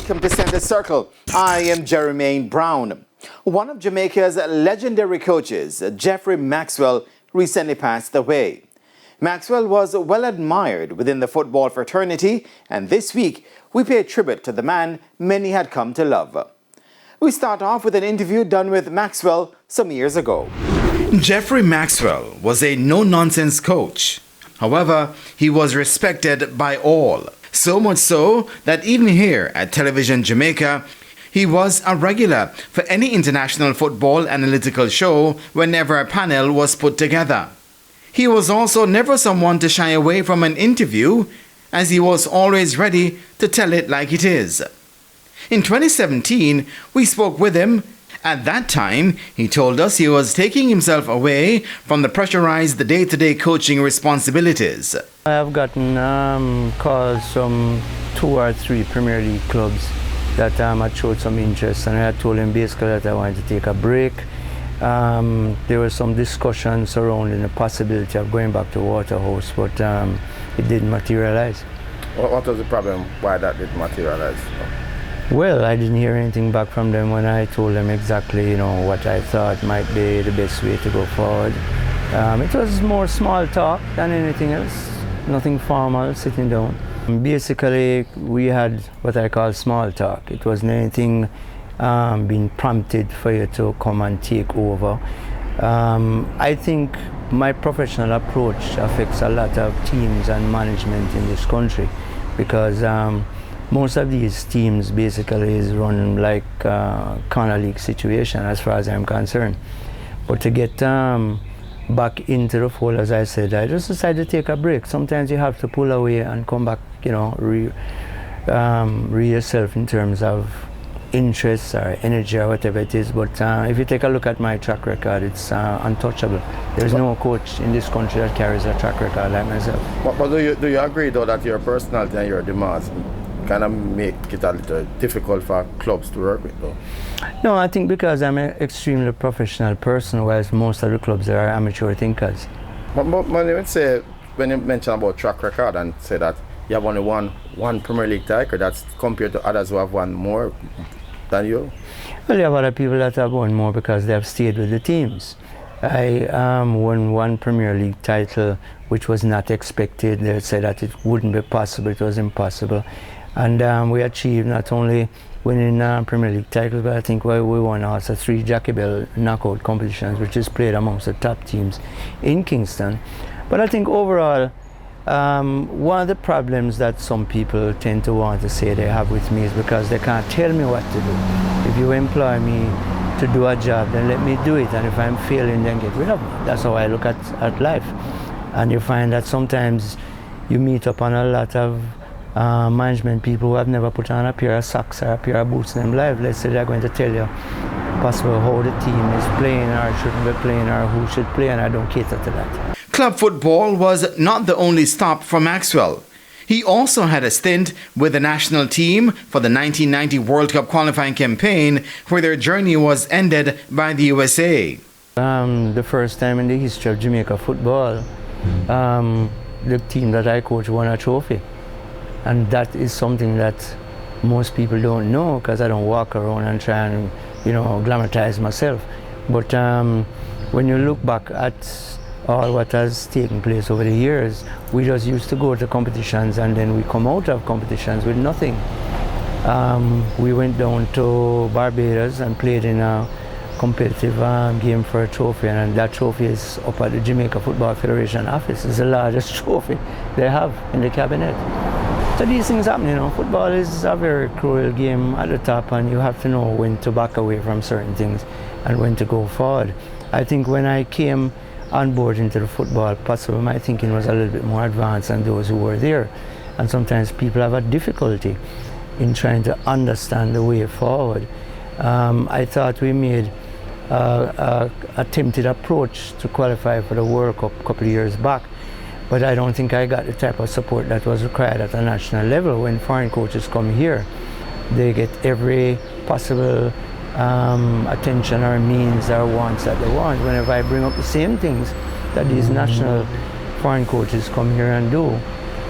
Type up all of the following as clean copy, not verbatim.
welcome to Center Circle. I am Jermaine Brown. One of Jamaica's legendary coaches, Geoffrey Maxwell, recently passed away. Maxwell was well admired within the football fraternity, and this week we pay tribute to the man many had come to love. We start off with an interview done with Maxwell some years ago. Geoffrey Maxwell was a no-nonsense coach. However, he was respected by all. So much so that even here at Television Jamaica, he was a regular for any international football analytical show whenever a panel was put together. He was also never someone to shy away from an interview, as he was always ready to tell it like it is. In 2017, we spoke with him. At that time, he told us he was taking himself away from the pressurized day-to-day coaching responsibilities. I have gotten calls from 2 or 3 Premier League clubs that had showed some interest, and I had told him basically that I wanted to take a break. There were some discussions surrounding the possibility of going back to Waterhouse, but it didn't materialize. What was the problem? Why that didn't materialize? Well, I didn't hear anything back from them when I told them exactly, what I thought might be the best way to go forward. It was more small talk than anything else, nothing formal, sitting down. Basically, we had what I call small talk. It wasn't anything being prompted for you to come and take over. I think my professional approach affects a lot of teams and management in this country, because most of these teams basically is run like a corner league situation as far as I'm concerned. But to get back into the fold, as I said, I just decided to take a break. Sometimes you have to pull away and come back, re yourself in terms of interest or energy or whatever it is. But if you take a look at my track record, it's untouchable. There's no coach in this country that carries a track record like myself. But do you agree though that your personality and your demands kind of make it a little difficult for clubs to work with though? No, I think because I'm an extremely professional person, whereas most of the clubs are amateur thinkers. But when you mention about track record and say that you have only one Premier League title, that's compared to others who have won more than you? Well, you have other people that have won more because they have stayed with the teams. I won 1 Premier League title, which was not expected. They said that it wouldn't be possible, it was impossible. And we achieved not only winning Premier League titles, but I think we won also 3 Jackie Bell knockout competitions, which is played amongst the top teams in Kingston. But I think overall, one of the problems that some people tend to want to say they have with me is because they can't tell me what to do. If you employ me to do a job, then let me do it, and if I'm failing, then get rid of me. That's how I look at life. And you find that sometimes you meet up on a lot of management people who have never put on a pair of socks or a pair of boots in their life. Let's say they're going to tell you possibly how the team is playing or shouldn't be playing or who should play, and I don't cater to that. Club football was not the only stop for Maxwell. He also had a stint with the national team for the 1990 World Cup qualifying campaign, where their journey was ended by the USA. The first time in the history of Jamaica football, the team that I coached won a trophy. And that is something that most people don't know, because I don't walk around and try and, glamorize myself. But when you look back at all what has taken place over the years, we just used to go to competitions and then we come out of competitions with nothing. We went down to Barbados and played in a competitive game for a trophy, and that trophy is up at the Jamaica Football Federation office. It's the largest trophy they have in the cabinet. So these things happen, Football is a very cruel game at the top, and you have to know when to back away from certain things and when to go forward. I think when I came on board into the football, possibly my thinking was a little bit more advanced than those who were there. And sometimes people have a difficulty in trying to understand the way forward. I thought we made an attempted approach to qualify for the World Cup a couple of years back, but I don't think I got the type of support that was required at a national level. When foreign coaches come here, they get every possible attention or means or wants that they want. Whenever I bring up the same things that these national foreign coaches come here and do,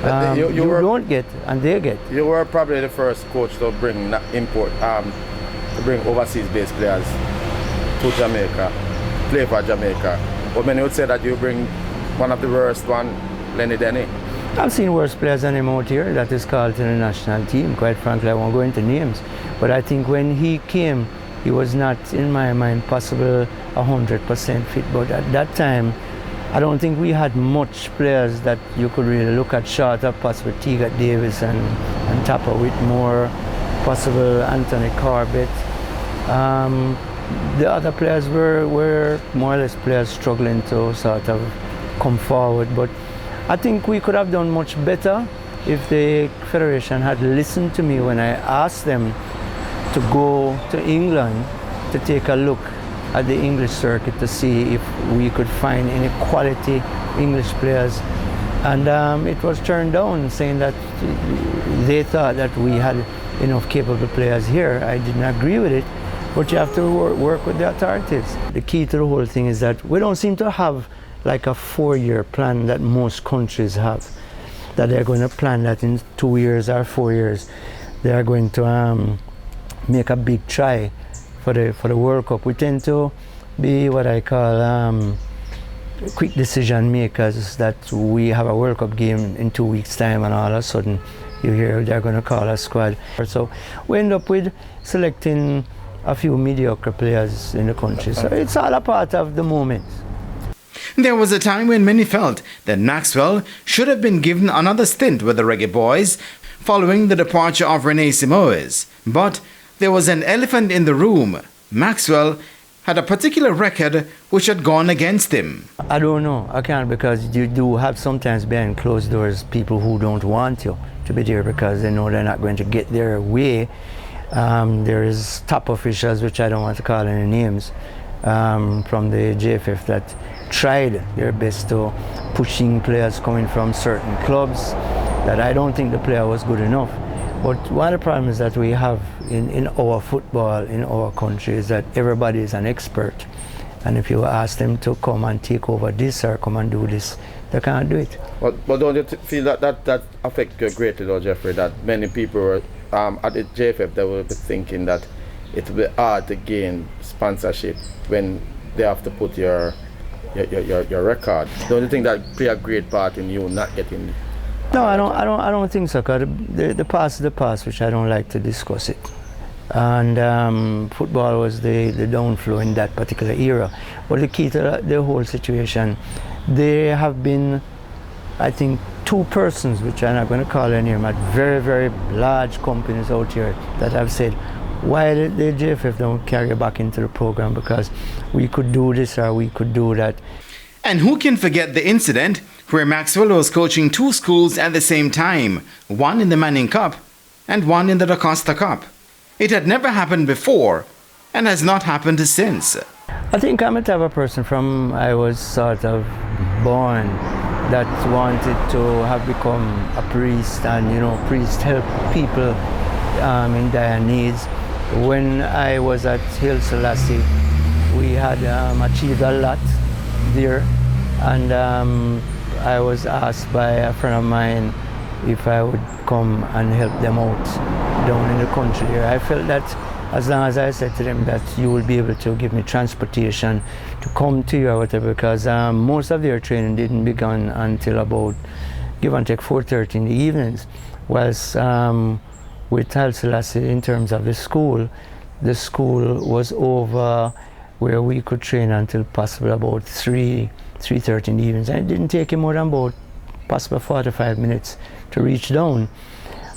You don't get and they get. You were probably the first coach to bring to bring overseas based players to Jamaica, play for Jamaica. But many would say that you bring one of the worst one, Lenny Denny. I've seen worse players than him out here that is called to the national team. Quite frankly, I won't go into names. But I think when he came, he was not, in my mind, possible 100% fit. But at that time, I don't think we had much players that you could really look at short of possible Teagat Davis and Tapper Whitmore, possible Anthony Corbett. The other players were more or less players struggling to sort of come forward. But I think we could have done much better if the Federation had listened to me when I asked them to go to England to take a look at the English circuit to see if we could find any quality English players. And it was turned down, saying that they thought that we had enough capable players here. I didn't agree with it, but you have to work with the authorities. The key to the whole thing is that we don't seem to have like a 4-year plan that most countries have, that they're going to plan that in 2 years or 4 years they are going to make a big try for the World Cup. We tend to be what I call quick decision makers, that we have a World Cup game in 2 weeks time and all of a sudden you hear they're going to call a squad. So we end up with selecting a few mediocre players in the country. So it's all a part of the moment. There was a time when many felt that Maxwell should have been given another stint with the Reggae Boys following the departure of Rene Simoes. But there was an elephant in the room. Maxwell had a particular record which had gone against him. I don't know. I can't, because you do have sometimes behind closed doors people who don't want you to be there because they know they're not going to get their way. There is top officials, which I don't want to call any names, from the JFF that tried their best to pushing players coming from certain clubs that I don't think the player was good enough. But one of the problems that we have in our football in our country is that everybody is an expert, and if you ask them to come and take over this or come and do this, they can't do it. But don't you feel that affects you greatly though, Geoffrey, that many people were, at the JFF, they will be thinking that it will be hard to gain sponsorship when they have to put your record? Don't you think that play a great part in you not getting? No, I don't think so. Cause the past is the past, which I don't like to discuss it. And football was the downflow in that particular era. But the key to the whole situation, there have been, I think, 2 persons, which I'm not going to call any name, at very, very large companies out here that have said, why the JFF don't carry back into the program, because we could do this or we could do that. And who can forget the incident where Maxwell was coaching 2 schools at the same time, one in the Manning Cup and one in the Da Costa Cup. It had never happened before and has not happened since. I think I'm a type of person from I was sort of born that wanted to have become a priest, and priest help people in dire needs. When I was at Haile Selassie, we had achieved a lot there, and I was asked by a friend of mine if I would come and help them out down in the country here. I felt that as long as I said to them that you will be able to give me transportation to come to you or whatever, because most of their training didn't begin until about, give and take, 4:30 in the evenings. Whilst with Haile Selassie, in terms of the school was over where we could train until possibly about 3:30 in the evenings. And it didn't take him more than about possibly 45 minutes to reach down.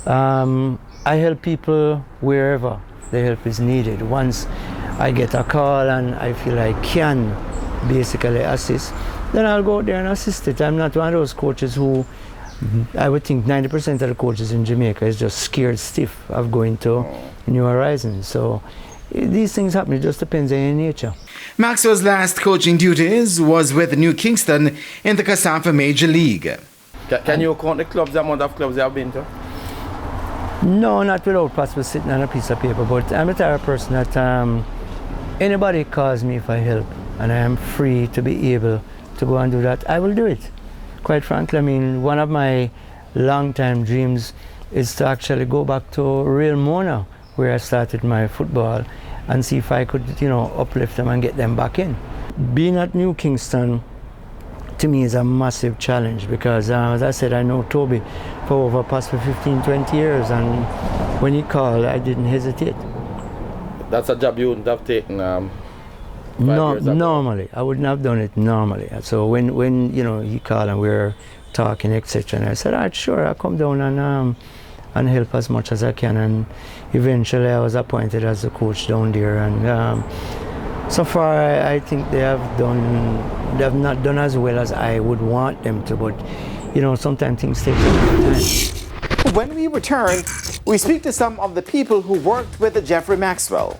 I help people wherever the help is needed. Once I get a call and I feel I can basically assist, then I'll go out there and assist it. I'm not one of those coaches who, I would think 90% of the coaches in Jamaica is just scared stiff of going to New Horizons. So these things happen, it just depends on your nature. Maxwell's last coaching duties was with New Kingston in the Casafa Major League. Can you count the amount of clubs you have been to? No, not without possibly sitting on a piece of paper, but I'm the type of person that anybody calls me if I help, and I am free to be able to go and do that, I will do it. Quite frankly, I mean, one of my long-time dreams is to actually go back to Real Mona, where I started my football, and see if I could, uplift them and get them back in. Being at New Kingston, to me, is a massive challenge because, as I said, I know Toby for over past 15, 20 years, and when he called, I didn't hesitate. That's a job you wouldn't have taken 5 years ago? Normally. I wouldn't have done it normally. So when he called and we were talking, etc., and I said, all right, sure, I'll come down and help as much as I can. And eventually I was appointed as the coach down there. And so far I think they have not done as well as I would want them to, but sometimes things take time. When we return, we speak to some of the people who worked with Geoffrey Maxwell.